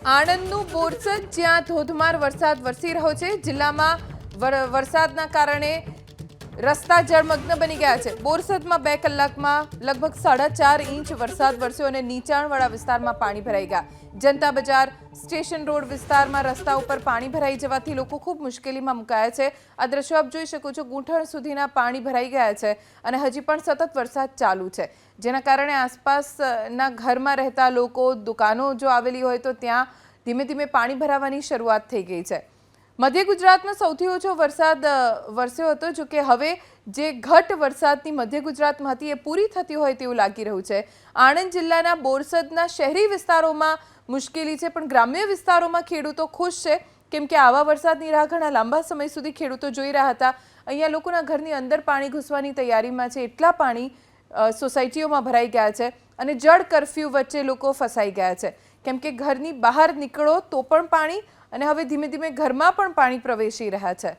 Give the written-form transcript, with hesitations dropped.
આણંદનું બોરસદ જ્યાં ધોધમાર વરસાદ વરસી રહ્યો છે। જિલ્લામાં વરસાદના કારણે રસ્તા જળમગ્ન બની ગયા છે। બોરસદમાં 2 કલાકમાં લગભગ 4.5 ઇંચ વરસાદ વરસ્યો અને નીચાણવાળા વિસ્તારમાં પાણી ભરાઈ ગયા। જનતા બજાર સ્ટેશન રોડ વિસ્તારમાં રસ્તા ઉપર પાણી ભરાઈ જવાથી લોકો ખૂબ મુશ્કેલીમાં મુકાયા છે। આ દ્રશ્યો આપ જોઈ શકો છો, ગૂંઠણ સુધીના પાણી ભરાઈ ગયા છે અને હજી પણ સતત વરસાદ ચાલુ છે, જેના કારણે આસપાસના ઘરમાં રહેતા લોકો, દુકાનો જો આવેલી હોય તો ત્યાં ધીમે ધીમે પાણી ભરાવાની શરૂઆત થઈ ગઈ છે। મધ્ય ગુજરાતમાં સૌથી ઓછો વરસાદ વરસ્યો હતો, જો કે હવે જે ઘટ વરસાદની મધ્ય ગુજરાતમાં હતી એ પૂરી થતી હોય તેવું લાગી રહ્યું છે। આણંદ જિલ્લાના બોરસદના શહેરી વિસ્તારોમાં મુશ્કેલી છે, પણ ગ્રામ્ય વિસ્તારોમાં ખેડૂતો ખુશ છે, કેમ કે આવા વરસાદની રાહ ઘણા લાંબા સમય સુધી ખેડૂતો જોઈ રહ્યા હતા। અહીંયા લોકોના ઘરની અંદર પાણી ઘૂસવાની તૈયારીમાં છે, એટલા પાણી સોસાયટીઓમાં ભરાઈ ગયા છે અને જળ કર્ફ્યુ વચ્ચે લોકો ફસાઈ ગયા છે, કેમ કે ઘરની બહાર નીકળો તો પણ પાણી અને હવે ધીમે ધીમે ઘરમાં પણ પાણી પ્રવેશી રહ્યા છે।